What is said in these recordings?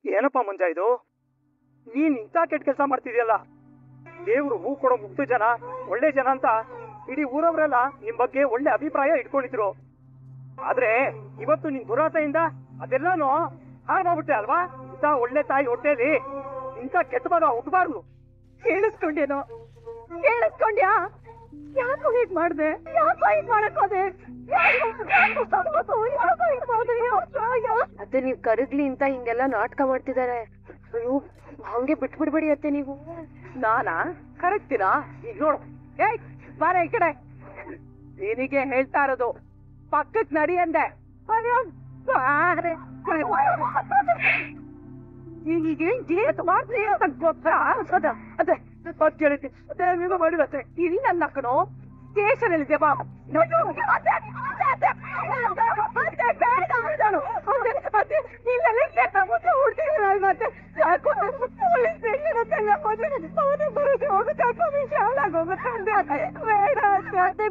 ಏನಪ್ಪ ಮಂಜ ಇದು? ನೀನ್ ಇಂಥ ಕೆಟ್ಟ ಕೆಲಸ ಮಾಡ್ತಿದ್ಯಲ್ಲ. ದೇವ್ರು ಹೂ ಕೊಡೋ ಮುಗ್ಧ ಜನ, ಒಳ್ಳೆ ಜನ ಅಂತ ಇಡೀ ಊರವರೆಲ್ಲ ನಿಮ್ ಬಗ್ಗೆ ಒಳ್ಳೆ ಅಭಿಪ್ರಾಯ ಇಟ್ಕೊಂಡಿದ್ರು. ಆದ್ರೆ ಇವತ್ತು ನಿನ್ ದುರಾಸೆಯಿಂದ ಅದೆಲ್ಲಾನು ಹಾಳಾಗ್ಬಿಟ್ಟೆ ಅಲ್ವಾ? ಇಂಥ ಒಳ್ಳೆ ತಾಯಿ ಹೊಟ್ಟೆಲಿ ಇಂಥ ಕೆಟ್ಟ ಮಗ ಹುಟ್ಟಬಾರ್ದು. ಕೇಳಿಸ್ಕೊಂಡ್ಯೇನೋ? ಕೇಳಿಸ್ಕೊಂಡ್ಯಾ? ಯಾಕೋ ಹೀಗ್ ಮಾಡ್ದೆ? ಯಾಕೋ ಹೀಗ್ ಮಾಡಕ್ಕೋದೆ? ಅತ್ತೆ ನೀವ್ ಕರಗ್ಲಿ ಅಂತ ಹಿಂಗೆಲ್ಲ ನಾಟಕ ಮಾಡ್ತಿದಾರೆ. ಅಯ್ಯೋ ಹಂಗೆ ಬಿಟ್ಬಿಡ್ಬೇಡಿ ಅತ್ತೆ ನೀವು. ನಾನಾ ಕರಗ್ತೀರಾ? ಈಗ ನೋಡು, ಏಯ್ ಬಾರ ಈ ಕಡೆ. ನಿನಗೆ ಹೇಳ್ತಾ ಇರೋದು, ಪಕ್ಕಕ್ ನಡಿ ಅಂದೆ. ಮಾಡ್ತೀಯ ಅಂತ ಗೊತ್ತಾ? ಅದೇ ಮಾಡಿರತ್ತೆ. ಇಲ್ಲಿ ನನ್ನ ಕಣೋ ಸ್ಟೇಷನ್ ಅಲ್ಲಿ ಬಾ.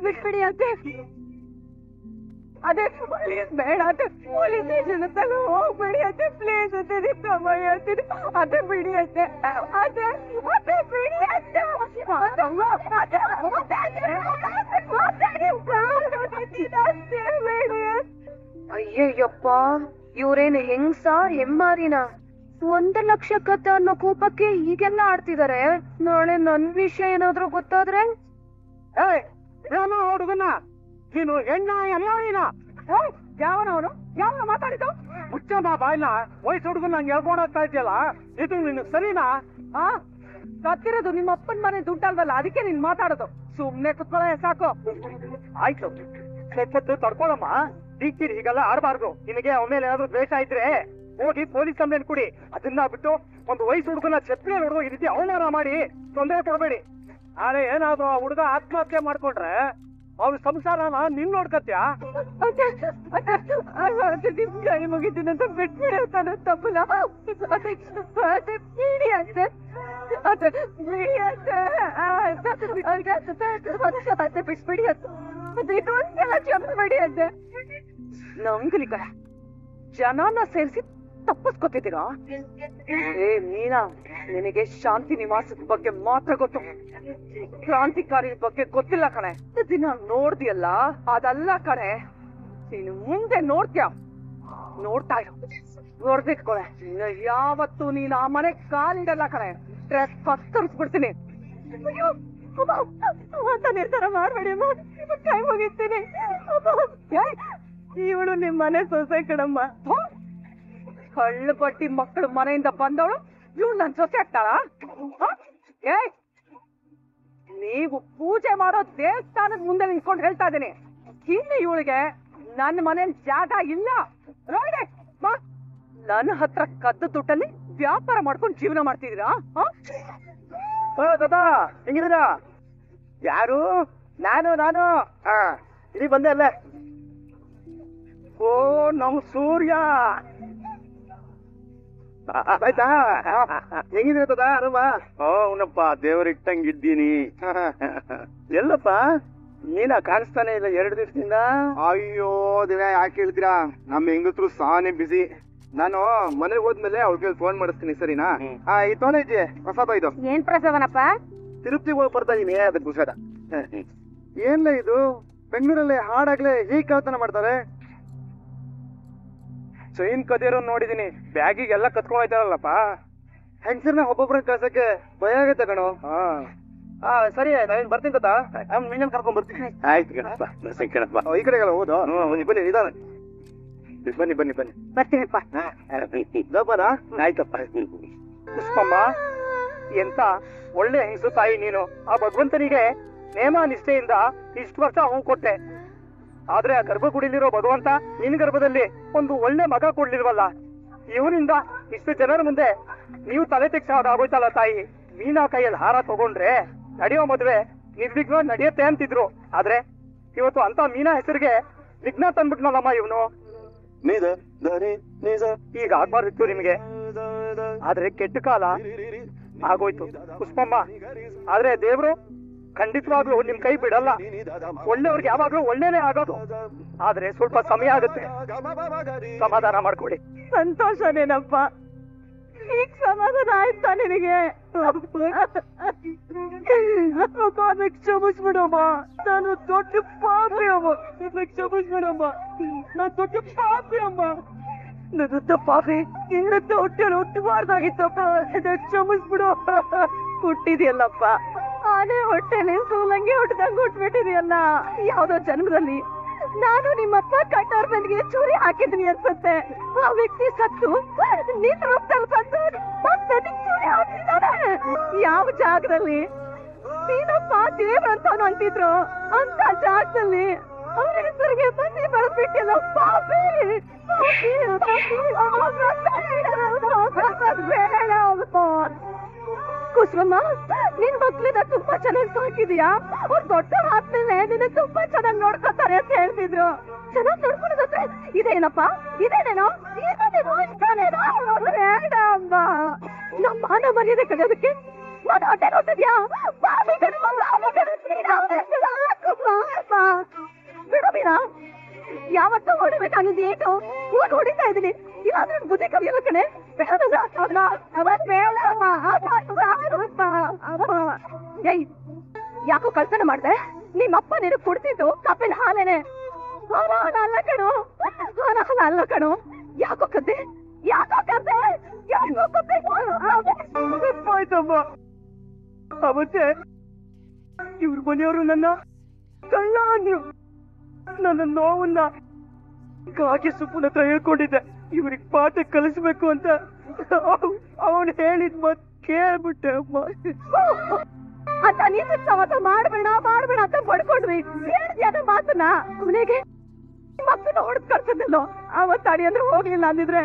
ಬಿಟ್ಬಿಡಿ ಅತ್ತೆ. ಅದೇ ಬೇಡ ಅತ್ತೆ, ಪೊಲೀಸ್ ಸ್ಟೇಷನ್ ಹತ್ರ ಹೋಗ್ಬೇಡಿ ಅತ್ತೆ, ಪ್ಲೀಸ್ ಅತ್ತೆ, ನಿಮ್ಮಯ್ಯ ಅಂತೀನಿ. ಅದೇ ಬಿಡಿ ಅತ್ತೆ, ಅದೇ ಅದೇ ಬಿಡಿ ಅತ್ತೆ. ಅಯ್ಯಯ್ಯಪ್ಪ, ಇವ್ರೇನು ಹೆಂಗ್ಸ ಹೆಮ್ಮಾರಿನ? 1 ಲಕ್ಷ ಕತ್ತ ಅನ್ನೋ ಕೋಪಕ್ಕೆ ಈಗೆಲ್ಲ ಆಡ್ತಿದಾರೆ. ನಾಳೆ ನನ್ ವಿಷಯ ಏನಾದ್ರು ಗೊತ್ತಾದ್ರೆ? ಹುಡುಗನ ನೀನು ಹೆಣ್ಣ ಎಲ್ಲ ನೀನ? ಯಾವನವನು? ಯಾವನ ಮಾತಾಡಿದ್ದು? ಮುಚ್ಚ ಬಾಯ್ನ. ವಯಸ್ಸು ಹುಡುಗನ ನಂಗೆ ಹೇಳ್ಕೊಂಡು ಹೋಗ್ತಾ ಇದೆಯಲ್ಲ, ಇದು ನಿನ್ ಸರಿನಾ? ಸತ್ತಿರೋದು ನಿಮ್ಮ ಅಪ್ಪನ ಮನೆ ದುಡ್ಡಲ್ವಲ್ಲ, ಅದಕ್ಕೆ ನೀನ್ ಮಾತಾಡೋದು. ಸುಮ್ನೆ ಕುತ್ಕೊಳ್ಳ ಸಾಕು. ಆಯ್ತು, ಸ್ವಲ್ಪತ್ತು ತಡ್ಕೊಳಮ್ಮ. ಟೀಚರ್ ಹೀಗೆಲ್ಲ ಆಡಬಾರ್ದು. ನಿನಗೆ ಅವನ ಮೇಲೆ ಏನಾದ್ರು ದ್ವೇಷ ಇದ್ರೆ ಹೋಗಿ ಪೊಲೀಸ್ ಕಂಪ್ಲೇಂಟ್ ಕೊಡಿ. ಅದನ್ನ ಬಿಟ್ಟು ಒಂದು ವಯಸ್ಸು ಹುಡುಗನ ಛತ್ರಿ ಹೊಡೆದು ಈ ರೀತಿ ಅವಮಾನ ಮಾಡಿ ತೊಂದರೆ ಕೊಡಬೇಡಿ. ನಾಳೆ ಏನಾದ್ರು ಆ ಹುಡುಗ ಆತ್ಮಹತ್ಯೆ ಮಾಡ್ಕೊಂಡ್ರೆ ಅವ್ರ ಸಂಸಾರನ ನಿನ್ ನೋಡ್ಕತ್ಯಾ? ನಿಮ್ ಕೈ ಮುಗಿತೀನಂತ ಬಿಟ್ಬಿಡಿ ಅಂತಾನೆ ತಪ್ಪಲ್ಲ. ಅದೇ ಬಿಡಿ ಅಂತೆ, ಅದೇ ಬಿಡಿ ಅಂತೆ, ಅದೇ ಬಿಟ್ಬಿಡಿ ಅಂತ. ಅದೇ ಇದೊಂದೆಲ್ಲ ಚಂದ್ಬಿಡಿ ಅಂತೆ. ನಂಗಲಿ ಕಡೆ ಜನನ ಸೇರಿಸಿ ತಪ್ಪಿಸ್ಕೊತಿದ್ದೀರಾ? ಏ ಮೀನಾ, ನಿನಗೆ ಶಾಂತಿ ನಿವಾಸದ ಬಗ್ಗೆ ಮಾತ್ರ ಗೊತ್ತು, ಕ್ರಾಂತಿಕಾರಿ ಬಗ್ಗೆ ಗೊತ್ತಿಲ್ಲ ಕಣೆ. ದಿನ ನೋಡ್ದಿಯಲ್ಲ, ಅದಲ್ಲ ಕಣೆ. ನೀನು ಮುಂದೆ ನೋಡ್ತೀಯ, ನೋಡ್ತಾ ಇರು. ನೋಡ್ದಿಟ್ಕೊಳೆ, ಯಾವತ್ತು ನೀನು ಆ ಮನೆ ಕಾಲಿಡಲ್ಲ ಕಣೆ. ಡ್ರೆಸ್ ಕತ್ತರಿಸ್ಬಿಡ್ತೀನಿ. ಅಂತ ನಿರ್ಧಾರ ಮಾಡ್ಬೇಡಿ ಅಮ್ಮ, ಕೈ ಮುಗಿತೀನಿ. ಇವಳು ನಿಮ್ ಮನೆ ಸೊಸೆ ಕಣಮ್ಮ. ಕಳ್ಳು ಬಟ್ಟಿ ಮಕ್ಕಳು ಮನೆಯಿಂದ ಬಂದವಳು ಇವಳು ನನ್ ಸೊಸೆ ಆಗ್ತಾಳ? ನೀವು ಪೂಜೆ ಮಾಡೋ ದೇವಸ್ಥಾನದ ಮುಂದೆ ನಿಂತ್ಕೊಂಡು ಹೇಳ್ತಾ ಇದ್ದೀನಿ, ಇನ್ನು ಇವಳಿಗೆ ನನ್ನ ಮನೇಲಿ ಜಾಗ ಇಲ್ಲ. ನೋಡಿ ನನ್ನ ಹತ್ರ ಕದ್ದು ದುಡ್ಡಲ್ಲಿ ವ್ಯಾಪಾರ ಮಾಡ್ಕೊಂಡು ಜೀವನ ಮಾಡ್ತಿದ್ದೀರಾ? ದಾದಾ ಹೆಂಗಿದ್ದೀರಾ? ಯಾರು? ನಾನು ಇಲ್ಲಿ ಬಂದೆ ಅಲ್ಲೇ. ಓ ನಮ್ ಸೂರ್ಯ, ಆಯ್ತಾ? ಹೆಂಗಿದ್ರೆ ತದ ಆರಾಮ? ಅವನಪ್ಪ ದೇವರಿಟ್ಟಂಗಿದ್ದೀನಿ. ಎಲ್ಲಪ್ಪ ನೀನ ಕಾಣಿಸ್ತಾನೆ ಇಲ್ಲ 2 ದಿವಸದಿಂದ? ಅಯ್ಯೋ ದಿನ ಯಾಕೆ ಹೇಳ್ತೀರಾ, ನಮ್ಮ ಹೆಂಗತ್ರು ಸಾನೆ ಬಿಸಿ. ನಾನು ಮನೆಗೆ ಹೋದ್ಮೇಲೆ ಅವ್ರಿಗೆ ಫೋನ್ ಮಾಡಿಸ್ತೀನಿ, ಸರಿನಾ? ಈ ತೊಗೊಂಡಿದ್ದೆ ಪ್ರಸಾದ. ಇದು ಏನ್ ಪ್ರಸಾದನಪ್ಪ? ತಿರುಪತಿಗೆ ಹೋಗಿ ಬರ್ತಾ ಇದೀನಿ, ಅದಕ್ಕೆ ಪ್ರಸಾದ. ಏನ್ಲ ಇದು, ಬೆಂಗಳೂರಲ್ಲಿ ಹಾಡಾಗ್ಲೇ ಹೀಗೆ ಕಳ್ತನ ಮಾಡ್ತಾರೆ. ಚೈನ್ ಕದಿರೋ ನೋಡಿದೀನಿ, ಬ್ಯಾಗಿಗೆಲ್ಲ ಕತ್ಕೊಂಡ್ ಹೋಯ್ತಾರಲ್ಲಪ್ಪ. ಹೆಂಗಸರ್ನ ಒಬ್ಬೊಬ್ರನ್ನ ಕಳ್ಸಕ್ಕೆ ಭಯ ಆಗತ್ತೆ ಕಣೋ. ಸರಿ ನಾವೇನ್ ಬರ್ತೀನಿ ತಾತ, ಮೀನನ್ ಕರ್ಕೊಂಡ್ ಬರ್ತೀನಿ. ಆಯ್ತು ಕಣಪ್ಪ, ಕಣಪ್ಪ. ಈ ಕಡೆಗೆಲ್ಲ ಹೋದು ಬನ್ನಿ, ನಿಧಾನ ಬನ್ನಿ ಬನ್ನಿ ಬನ್ನಿ. ಬರ್ತೀನಪ್ಪ. ದಪ್ಪನ ಆಯ್ತಪ್ಪ. ಪುಷ್ಪಮ್ಮ, ಎಂತ ಒಳ್ಳೆ ಹೆಂಗಸು ತಾಯಿ ನೀನು. ಆ ಭಗವಂತನಿಗೆ ನೇಮ ನಿಷ್ಠೆಯಿಂದ ಇಷ್ಟು ವರ್ಷ ಹೂ ಕೊಟ್ಟೆ. ಆದ್ರೆ ಆ ಗರ್ಭಗುಡಿಲಿರೋ ಭಗವಂತ ನಿನ್ ಗರ್ಭದಲ್ಲಿ ಒಂದು ಒಳ್ಳೆ ಮಗ ಕೊಡ್ಲಿಲ್ವಲ್ಲ. ಇವನಿಂದ ಇಷ್ಟು ಜನರ ಮುಂದೆ ನೀವು ತಲೆ ತೆಗ್ಸಾಗೋಯ್ತಲ್ಲ ತಾಯಿ. ಮೀನಾ ಕೈಯಲ್ಲಿ ಹಾರ ತಗೊಂಡ್ರೆ ನಡೆಯೋ ಮದ್ವೆ ನಿರ್ವಿಘ್ನ ನಡೆಯುತ್ತೆ ಅಂತಿದ್ರು. ಆದ್ರೆ ಇವತ್ತು ಅಂತ ಮೀನಾ ಹೆಸರಿಗೆ ವಿಘ್ನ ತಂದ್ಬಿಟ್ನಲ್ಲಮ್ಮ ಇವನು. ಈಗ ಆಗ್ಬಾರ್ದಿತ್ತು ನಿಮ್ಗೆ, ಆದ್ರೆ ಕೆಟ್ಟ ಕಾಲ ಆಗೋಯ್ತು ಪುಷ್ಪಮ್ಮ. ಆದ್ರೆ ದೇವ್ರು ಖಂಡಿತವಾಗ್ಲೂ ನಿಮ್ ಕೈ ಬಿಡಲ್ಲ. ಒಳ್ಳೆಯವ್ರಿಗೆ ಯಾವಾಗ್ಲೂ ಒಳ್ಳೇನೆ ಆಗೋದು. ಆದ್ರೆ ಸ್ವಲ್ಪ ಸಮಯ ಆಗುತ್ತೆ, ಸಮಾಧಾನ ಮಾಡ್ಕೊಡಿ. ಸಂತೋಷನೇನಪ್ಪ, ಈಗ ಸಮಾಧಾನ ಆಯ್ತಾ ನಿನಗೆ? ಕ್ಷಮಿಸ್ಬಿಡಮ್ಮ, ನಾನು ದೊಡ್ಡ ಪಾಪಿ ಅಮ್ಮ. ಕ್ಷಮಿಸ್ಬಿಡಮ್ಮ, ನಾನು ದೊಡ್ಡ ಪಾಪಿ ಅಮ್ಮ. ನನ್ನ ಪಾಪಿ ಇನ್ನತ್ತ ಹೊಟ್ಟೆಯಲ್ಲಿ ಹುಟ್ಟಬಾರ್ದಾಗಿತ್ತಪ್ಪ. ಕ್ಷಮಿಸ್ಬಿಡು. ಹುಟ್ಟಿದ್ಯಲ್ಲಪ್ಪ, ಆನೆ ಹೊಟ್ಟೆಲಿ ಸೂಲಂಗಿ ಹುಟ್ಟದಂಗ ಹುಟ್ಬಿಟ್ಟಿದ್ಯಲ್ಲ. ಯಾವ್ದೋ ಜನ್ಮದಲ್ಲಿ ನಾನು ನಿಮ್ಮಪ್ಪ ಕಟ್ಟೋರ್ ಬಂದಿಗೆ ಚೂರಿ ಹಾಕಿದ್ವಿ ಅನ್ಸುತ್ತೆ. ಆ ವ್ಯಕ್ತಿ ಸತ್ತು ನಿನ್ ರೂಪದಲ್ಲಿ ಬಂದು ಮತ್ತೆ ಚೂರಿ ಹಾಕಿದ್ದಾನೆ. ಯಾವ ಜಾಗದಲ್ಲಿ ನೀನಪ್ಪ ದೇವ್ರಂತವನು ಅಂತಿದ್ರು ಅಂತ ಜಾಗದಲ್ಲಿ ಅವ್ರ ಹೆಸರಿಗೆ ಬಂದಿ ಬಳಸ್ಬಿಟ್ಟಿಲ್ಲ. ಪಾಪಿ ಕುಸುಮಮ್ಮ, ನಿನ್ ಮಕ್ಳನ್ನ ತುಂಬಾ ಚೆನ್ನಾಗಿ ಸಾಕಿದ್ಯಾ. ಅವ್ರು ದೊಡ್ಡ ಆದ್ಮೇಲೆ ನಿನ್ನ ತುಂಬಾ ಚೆನ್ನಾಗಿ ನೋಡ್ಕೊತಾರೆ ಅಂತ ಹೇಳ್ತಿದ್ರು. ಚೆನ್ನಾಗಿ ನೋಡ್ಕೊಳ್ಳೋದಂದ್ರೆ ಇದೇನಪ್ಪ? ಇದೇನೇನೋ ಬೇಡ ಅಮ್ಮ. ನಮ್ಮ ಮಾನ ಮರ್ಯಾದೆ ಕಳೆಯೋದಕ್ಕೆ ನಾನು ಹೊಟ್ಟೆ ನೋಡ್ತಿದ್ಯಾ? ಬಿಡು ಮೀನಾ, ಯಾವತ್ತೂ ಹೊಡಿಬೇಕಾಗಿದ್ದು ಏನು ಇವಾಗ ಹೊಡಿತಾ ಇದ್ದೀನಿ. ಇಲ್ಲಾಂದ್ರೆ ಬುದ್ಧಿ ಕವಿಯಲ್ಲ ಕಣೆ. ಏಯ್, ಯಾಕೋ ಕಳ್ತನ ಮಾಡ್ದೆ? ನಿಮ್ಮಪ್ಪ ನೀನು ಕುಡ್ತಿದ್ದು ಕಪ್ಪಿನ ಹಾಲೇನೆ. ಅಲ್ಲ ಕಣೋ, ಅಲ್ಲ ಕಣೋ. ಯಾಕೋ ಕದ್ದೆ? ಯಾಕೋ ಕದ್ದೆ? ಯಾಕೋ ಕದ್ದೆ? ಆಯ್ತಮ್ಮ. ಅವತ್ತೆ ಇವ್ರ ಮನೆಯವರು ನನ್ನ ಕಳ್ಳ ಅಂದ್ರು. ನನ್ನ ನೋವನ್ನ ಕಾಗೆ ಸುಪ್ಪನ ಹತ್ರ ಹೇಳ್ಕೊಂಡಿದ್ದೆ. ಇವ್ರಿಗೆ ಪಾಠ ಕಲಿಸ್ಬೇಕು ಅಂತ ಅವನು ಹೇಳಿದ್ ಮತ್ ಕೇಳ್ಬಿಟ್ಟೆ ಅಮ್ಮ. ಅಂತ ನೀನು ಸಮಾತ ಮಾಡ್ಬೇಡ ಅಂತ ಪಡ್ಕೊಂಡ್ವಿ. ಹೇಳ್ದ್ಯಾನ ಮಾತನ್ನ ಅವನಿಗೆ ಮಕ್ಕಳನ್ನ ಹೊಡೆದ್ ಕಳ್ಸದಲ್ಲೋ. ಅವತ್ತು ಅಡಿ ಅಂದ್ರೆ ಹೋಗ್ಲಿಲ್ಲ ಅಂದಿದ್ರೆ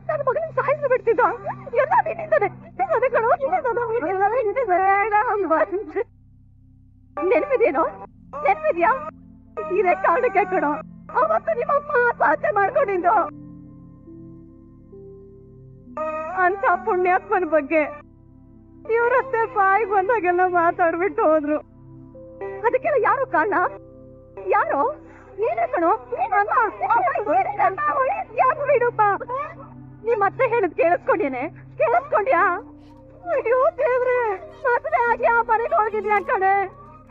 ನನ್ನ ಮಗನ ಸಾಯಿಸಿ ಬಿಡ್ತಿದ್ದ. ಎಲ್ಲ ನಿನ್ನಿಂದನೇ. ನೆನಪಿದೇನೋ? ನೆನಪಿದ್ಯಾ? ಇದೇ ಕಾರಣಕ್ಕೆ ಕಣೋ ಅವತ್ತು ನಿಮ್ಮಪ್ಪ ಆತ್ಮಹತ್ಯೆ ಮಾಡ್ಕೊಂಡಿದ್ದು. ಅಂತ ಪುಣ್ಯಾತ್ಮನ ಬಗ್ಗೆ ಇವ್ರತ್ತೆ ಬಾಯಿಗೆ ಬಂದಾಗೆಲ್ಲ ಮಾತಾಡ್ಬಿಟ್ಟು ಹೋದ್ರು. ಅದಕ್ಕೆಲ್ಲ ಯಾರು ಕಾರಣ? ಯಾರು? ನೀನೇ ಕಣೋ. ಯಾಕೆ ಬಿಡುಪ್ಪ? ನಿಮ್ಮತ್ತೆ ಹೇಳಿದ್ ಕೇಳಿಸ್ಕೊಂಡೇನೆ? ಕೇಳಿಸ್ಕೊಂಡ್ಯಾ? ಅಯ್ಯೋ ದೇವ್ರೆ, ಮದ್ವೆ ಆಗಿ ಆ ಮನೆಗೆ ಹೋಗಿದ್ಯಾ ಕಣೆ.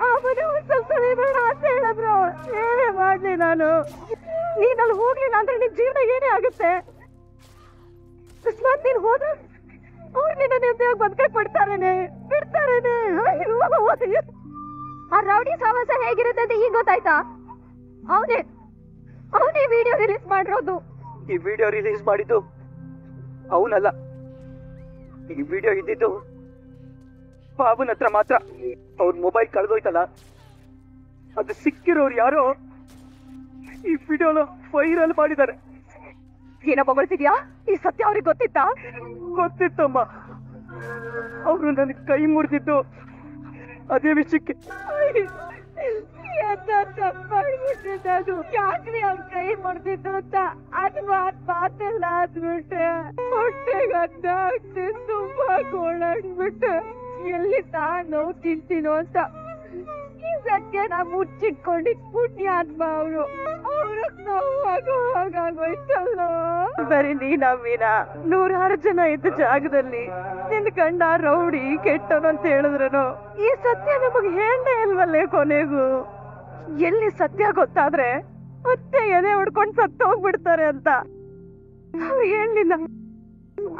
ಆ ಮನೆ ಸ್ವಲ್ಪ ಬೇಡ ಅಂತ ಹೇಳಿದ್ರು. ಏನೇ ಮಾಡ್ಲಿ ನಾನು? ನೀನಲ್ಲಿ ಹೋಗ್ಲಿಲ್ಲ ಅಂದ್ರೆ ನಿನ್ ಜೀವನ ಏನೇ ಆಗುತ್ತೆ? ಅಕಸ್ಮಾತ್ ನೀನ್ ಹೋದ್ರೆ ಅವ್ರು ನಿನ್ನ ನೆಮ್ಮದಿಯಾಗಿ ಬದುಕಕ್ ಬಿಡ್ತಾರೇನೆ. ಆ ರೌಡಿ ಸಹವಾಸ ಹೇಗಿರುತ್ತೆ ಅಂತ ಈಗ ಗೊತ್ತಾಯ್ತಾ? ಅವನೇ ವಿಡಿಯೋ ರಿಲೀಸ್ ಮಾಡಿರೋದು. ಈ ವಿಡಿಯೋ ರಿಲೀಸ್ ಮಾಡಿದ್ದು ಅವನಲ್ಲ. ಈ ವಿಡಿಯೋ ಇದ್ದಿದ್ದು ಬಾಬುನ ಹತ್ರ ಮಾತ್ರ. ಅವ್ರ ಮೊಬೈಲ್ ಕಳೆದೋಯ್ತಲ್ಲ, ಅದು ಸಿಕ್ಕಿರೋರು ಯಾರೋ ಈ ವಿಡಿಯೋನ ವೈರಲ್ ಮಾಡಿದ್ದಾರೆ. ಏನೋ ಬೊಗಳ್ತಿದ್ಯಾ? ಈ ಸತ್ಯ ಅವ್ರಿಗೆ ಗೊತ್ತಿತ್ತಾ? ಗೊತ್ತಿತ್ತಮ್ಮ. ಅವರು ನನಗೆ ಕೈ ಮುರಿದಿದ್ದು ಅದೇ ವಿಷಯಕ್ಕೆ. ತಪ್ಪಾಡ್ಬಿಟ್ಟಿದ್ದು ಯಾಕ್ರಿ ಅವ್ರ ಕೈ ಮುರಿದಿದ್ದು ಅಂತ ಅದು ಮಾತೆಲ್ಲ ಆದ್ಬಿಟ್ಟೆ. ಹೊಟ್ಟೆಗೆ ಅನ್ನ ಹಾಕ್ತಿ ತುಂಬಾ ಗೋಳಾಡ್ಬಿಟ್ಟೆ. ಎಲ್ಲಿ ನೋವು ತಿಂತೀನೋ ಅಂತ ಈ ಸತ್ಯ ನಾ ಮುಚ್ಚಿಟ್ಕೊಂಡಿದ್ ಪುಣ್ಯಾತ್ಮ ಅವರು. ಅವ್ರಿಗೆ ನೋವಾಗೋ ಹಾಗಾಗೋಯ್ತಲ್ಲೋ. ಬರೀ ನೀನವ್ವಿನ 100 ಜನ ಇದ್ದ ಜಾಗದಲ್ಲಿ ನಿನ್ ಗಂಡ ರೌಡಿ ಕೆಟ್ಟವನು ಅಂತ ಹೇಳಿದ್ರು ಈ ಸತ್ಯ ನಮಗ್ ಹೇಳೇ ಇಲ್ವಲ್ಲೇ ಕೊನೆಗೂ. ಎಲ್ಲಿ ಸತ್ಯ ಗೊತ್ತಾದ್ರೆ ಮತ್ತೆ ಎದೆ ಹೊಡ್ಕೊಂಡ್ ಸತ್ತೋಗ್ಬಿಡ್ತಾರೆ ಅಂತ ಅವ್ರು ಹೇಳಲಿಲ್ಲ.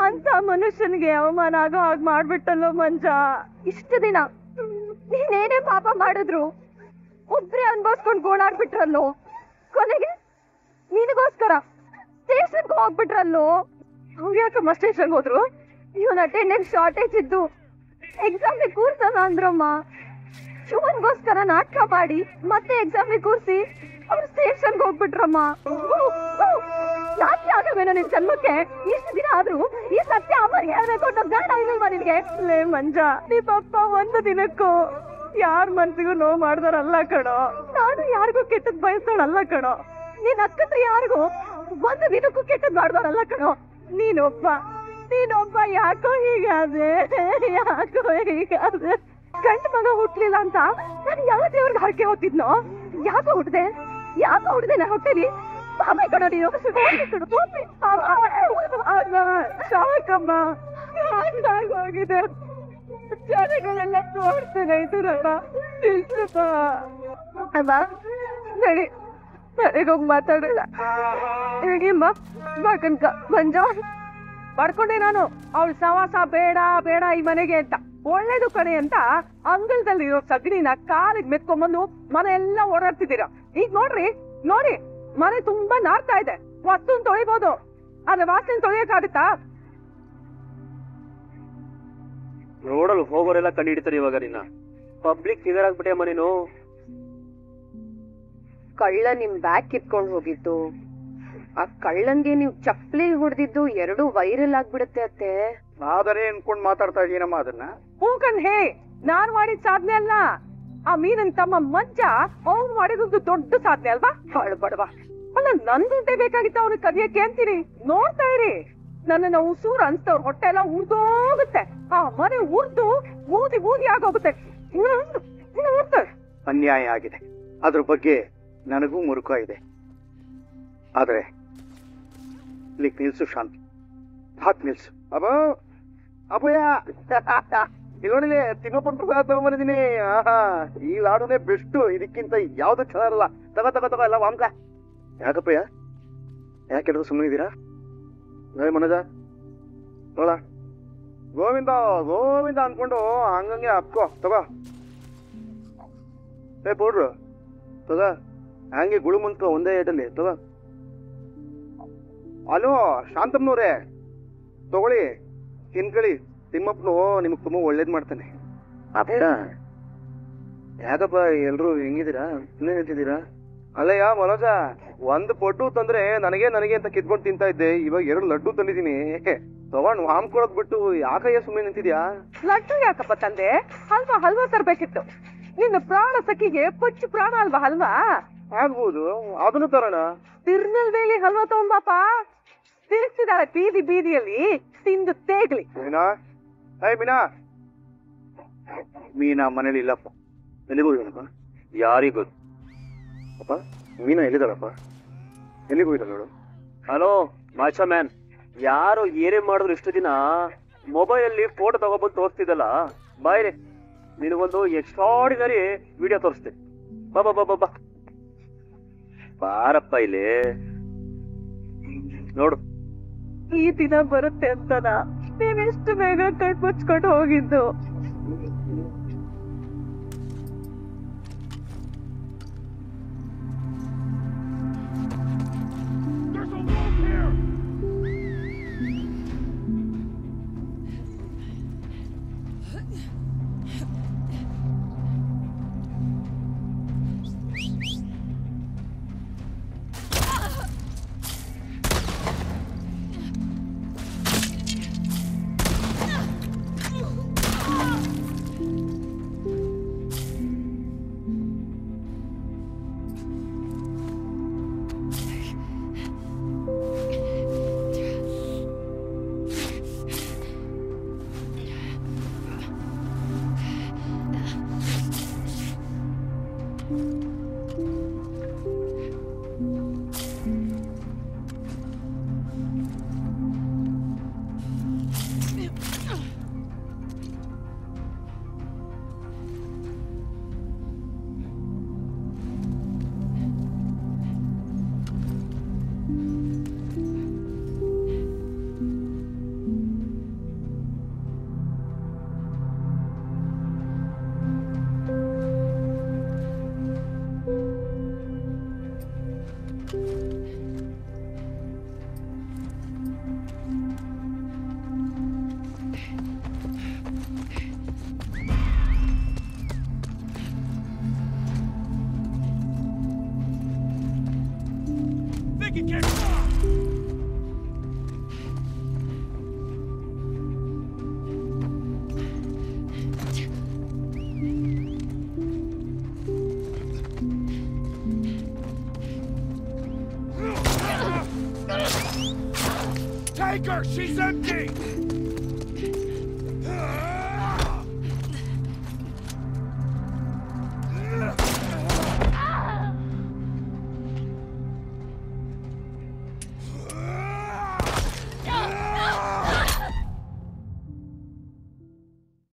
ಅಂತ ಮನುಷ್ಯನಿಗೆ ಅವಮಾನ ಆಗೋ ಹಾಗೆ ಮಾಡ್ಬಿಟ್ಟಲ್ಲೋ ಮಂಜ. ಇಷ್ಟು ದಿನ ನೀನೇನೇ ಪಾಪ ಮಾಡಿದ್ರು ಒಬ್ರೇ ಅನ್ಭವಿಸ್ಕೊಂಡ್ ಗೋಳಾಡ್ಬಿಟ್ರಲ್ಲೋ. ಕೊನೆಗೆ ನಿನಗೋಸ್ಕರ ಸ್ಟೇಷನ್ಗೆ ಹೋಗ್ಬಿಟ್ರಲ್ಲೋ. ಅವ್ರು ಯಾಕಮ್ಮ ಸ್ಟೇಷನ್ಗೆ ಹೋದ್ರು? ಇವನ್ ಅಟೆಂಡೆನ್ಸ್ ಶಾರ್ಟೇಜ್ ಇದ್ದು ಎಕ್ಸಾಮ್ಗೆ ಕೂರ್ಸಲ್ಲ ಅಂದ್ರಮ್ಮ. ಶಿವನ್ಗೋಸ್ಕರ ನಾಟಕ ಮಾಡಿ ಮತ್ತೆ ಎಕ್ಸಾಮ್ಗೆ ಕೂರ್ಸಿ ಅವ್ರು ಸ್ಟೇಷನ್ಗೆ ಹೋಗ್ಬಿಟ್ರಮ್ಮ. ನಾಟ್ಯ ಆಗವೇನೋ ನಿನ್ ಜನ್ಮಕ್ಕೆ? ಇಷ್ಟು ದಿನ ಆದ್ರೂ ಈ ಸತ್ಯ ಅಮ್ಮ ಹೇಳ್ಬೇಕು ಅನ್ನೋ ಗಂಡ ಇಲ್ವಾ ನಿನ್ಗೆ? ಲೇ ಮಂಜ, ನಿಮ್ಮಪ್ಪ ಒಂದು ದಿನಕ್ಕೂ ಯಾರ ಮನ್ಸಿಗೂ ನೋವು ಮಾಡ್ದಾರಲ್ಲ ಕಣೋ. ನಾನು ಯಾರಿಗೂ ಕೆಟ್ಟದ್ ಬಯಸೋಳಲ್ಲ ಕಣೋ. ನೀನ್ ಅಕ್ಕಂದ್ರೆ ಯಾರಿಗೂ ಒಂದು ದಿನಕ್ಕೂ ಕೆಟ್ಟದ್ ಮಾಡ್ದೋರಲ್ಲ ಕಣೋ. ನೀನೊಬ್ಬ ಯಾಕೋ ಹೀಗಾದೆ? ಗಂಡ ಮಗ ಹುಟ್ಲಿಲ್ಲ ಅಂತ ನಾನು ಯಾವ ದೇವ್ರಿಗೆ ಹರಕೆ ಹೊತ್ತಿದ್ನೋ? ಯಾಕೋ ಹುಟ್ದೆ ನನ್ನ ಹೊಟ್ಟೆಲಿ? ಬಾಬಾಯ್ ಕಣೋ ನೀನು. ಸಾಕಮ್ಮ, ಹೋಗಿದೆ. ಜನಗಳೆಲ್ಲ ನೋಡ್ತೇನೆ ಇದ್ರಲ್ಲ. ಅಮ್ಮ ನಡಿ, ನನಗೋಗಿ ಮಾತಾಡಲ್ಲ. ಹೇಗಿಮ್ಮ ಮಗನ್ಕ ಮಂಜ ಪಡ್ಕೊಂಡೆ ನಾನು. ಅವಳು ಸವಾಸ ಬೇಡ ಬೇಡ ಈ ಮನೆಗೆ ಅಂತ. ಒಳ್ಳೇದು ಕಣೆ ಅಂತ ಅಂಗಳದಲ್ಲಿರೋ ಸಗಣಿನ ಕಾಲಿಗೆ ಮೆತ್ಕೊಂಡ್ಬಂದು ಮನೆ ಎಲ್ಲ ಓಡಾಡ್ತಿದ್ದೀರಾ. ಈಗ ನೋಡ್ರಿ ನೋಡಿ, ಮನೆ ತುಂಬಾ ನಾರ್ತಾ ಇದೆ. ವಸ್ತುನ್ ತೊಳಿಬೋದು, ಆದ್ರೆ ವಾಸನೆ ತೊಳಿಯಕ್ಕಾಗತ್ತಾ? ರೋಡಲ್ಲಿ ಹೋಗೋರೆಲ್ಲ ಕಂಡು ಹಿಡಿತಾರೆ ಇವಾಗ ನಿನ್ನ. ಪಬ್ಲಿಕ್ ಫಿಗರ್ ಆಗ್ಬಿಟ್ಟೆ ನೀನು. ಕಳ್ಳ ನಿಮ್ ಬ್ಯಾಗ್ ಕಿತ್ಕೊಂಡ್ ಹೋಗಿದ್ದು, ಆ ಕಳ್ಳಂಗೆ ನೀವು ಚಪ್ಪಲಿ ಹೊಡೆದಿದ್ದು ಎರಡೂ ವೈರಲ್ ಆಗ್ಬಿಡುತ್ತೆ ಅತ್ತೆ. ಆದರೆ ಅನ್ಕೊಂಡ್ ಮಾತಾಡ್ತಾ ಇದೀನಮ್ಮ ಅದನ್ನ. ಹೂಕಂಡ್ ಹೇ, ನಾನ್ ಮಾಡಿದ ಸಾಧನೆ ಅಲ್ಲ. ಆ ಮೀನನ್ ತಮ್ಮ ಮಂಜ ಅವ್ನು ಮಾಡಿದೊಂದು ದೊಡ್ಡ ಸಾಧನೆ ಅಲ್ವಾ? ಬಾಳು ಬಡವ ಅಲ್ಲ, ನನ್ ದುಡ್ಡೇ ಬೇಕಾಗಿತ್ತು ಅವ್ನಿಗೆ ಕದಿಯಕ್ಕೆ ಅಂತೀನಿ. ನೋಡ್ತಾ ಇರಿ, ನನ್ನ ಉಸೂರ್ ಅನ್ಸ್ತವ್ರ ಹೊಟ್ಟೆ ಎಲ್ಲ ಉರ್ದೋಗುತ್ತೆ. ಆ ಮನೆ ಉರ್ದು ಬೂದಿ ಬೂದಿ ಆಗೋಗುತ್ತೆ. ಅನ್ಯಾಯ ಆಗಿದೆ, ಅದ್ರ ಬಗ್ಗೆ ನನಗೂ ಮುರುಕ ಇದೆ. ಆದ್ರೆ ಇಲ್ಲಿಗೆ ನಿಲ್ಸು ಶಾಂತಿ, ಹಾಕ್ ನಿಲ್ಸು. ಅಬ್ಬ ಅಬ್ಬಯ್ಯ, ಇಲ್ಲಿ ತಿನ್ನೋಪನ್ ಪ್ರಸಾದ ತಗೊಂಡ್ಬಂದಿದ್ದೀನಿ. ಆಹಾ, ಈ ಲಾಡುನೇ ಬೆಸ್ಟ್, ಇದಕ್ಕಿಂತ ಯಾವ್ದು ಚೆನ್ನಾಗಿರಲ್ಲ. ತಗೋ ತಗೋ ತಗೋ ಎಲ್ಲ ವಾಮ್ಕ. ಯಾಕಪ್ಪಯ್ಯ, ಯಾಕೆ ಹೇಳಿದ್ರು ಸುಮ್ಮನೆ ಇದ್ದೀರಾ? ಮನೋಜ ನೋಡ, ಗೋವಿಂದ ಗೋವಿಂದ ಅನ್ಕೊಂಡು ಹಂಗಂಗೆ ಹಪ್ಕೋ. ತಗೋ ಪೌಡ್ರು ತಗೋ, ಹಂಗೆ ಗುಳು ಮುಂತ್ಕೋ ಒಂದೇ ಏಟಲ್ಲಿ. ತಗೋ. ಅಲೋ ಶಾಂತಮ್ಮನವ್ರೆ, ತಗೊಳ್ಳಿ, ತಿನ್ಕೊಳ್ಳಿ. ತಿಮ್ಮಪ್ಪನು ನಿಮಗ್ ತುಂಬಾ ಒಳ್ಳೇದ್ ಮಾಡ್ತಾನೆ. ಯಾಕಪ್ಪ ಎಲ್ರು ಹೆಂಗಿದ್ದೀರಾ? ಸುಮ್ಮನೆ ನಿಂತಿದ್ದೀರಾ? ಅಲ್ಲಯ್ಯ ಮನೋಜ, ಒಂದ್ ಪಡ್ಡು ತಂದ್ರೆ ನನಗೆ ಅಂತ ಕಿತ್ಕೊಂಡು ತಿಂತಾ ಇದ್ದೆ. ಇವಾಗ 2 ಲಡ್ಡು ತಂದಿದ್ದೀನಿ. ತಗೊಂಡ್ ಹಾಮ್ಕೊಳಕ್ ಬಿಟ್ಟು ಯಾಕಯ್ಯ ಸುಮ್ಮನೆ ನಿಂತಿದ್ಯಾ? ಲಡ್ಡು ಯಾಕಪ್ಪ ತಂದೆ? ಹಲ್ವಾ ತರ್ಬೇಕಿತ್ತು. ನಿನ್ನ ಪ್ರಾಣ ಸಖಿಗೆ ಪಚ್ಚು ಪ್ರಾಣ ಅಲ್ವಾ ಹಲ್ವಾ? ಆಗ್ಬೋದು, ಅದನ್ನು ತರೋಣ. ತಿರ್ನಲ್ವೇಲಿ ಹಲ್ವಾ ತಗೊಂಬಾಪ. ತಿರ್ಸಿದಾಳೆ ಬೀದಿ ಬೀದಿಯಲ್ಲಿ, ತಿಂದು ತೇಗ್ಲಿ. ಮೀನಾ, ಮೀನಾ ಮೀನಾ ಮನೇಲಿ ಇಲ್ಲಪ್ಪ. ಎಲ್ಲಿಗೆ ಹೋಗಿದ್ದಾನಪ್ಪ? ಯಾರಿಗ್ ಗೊತ್ತು? ಅಪ್ಪ ಮೀನಾ ಎಲ್ಲಿದ್ದಾಳಪ್ಪ? ಎಲ್ಲಿಗೆ ಹೋಗಿದ್ದಾಳ ನೋಡು. ಹಲೋ ಮಾಚಾ ಮ್ಯಾನ್, ಯಾರು ಏನೇ ಮಾಡಿದ್ರು ಇಷ್ಟು ದಿನ ಮೊಬೈಲ್ ಅಲ್ಲಿ ಫೋಟೋ ತಗೊಬಂದು ತೋರಿಸ್ತಿದ್ದಲ್ಲ, ಬಾಯ್ರೆ ನಿನಗೊಂದು ಎಕ್ಸ್ಟ್ರಾರ್ಡಿನರಿ ವಿಡಿಯೋ ತೋರಿಸ್ತೆ. ಬಾ ಬಾ ಬಾ ಬಾ ಬಾರಪ್ಪ ಇಲ್ಲಿ ನೋಡು. ಈ ದಿನ ಬರುತ್ತೆ ಅಂತನ ನೀವೆಷ್ಟು ಬೇಗ ಕಣ್ ಮುಚ್ಕೊಂಡು ಹೋಗಿದ್ದು. Take her! She's empty!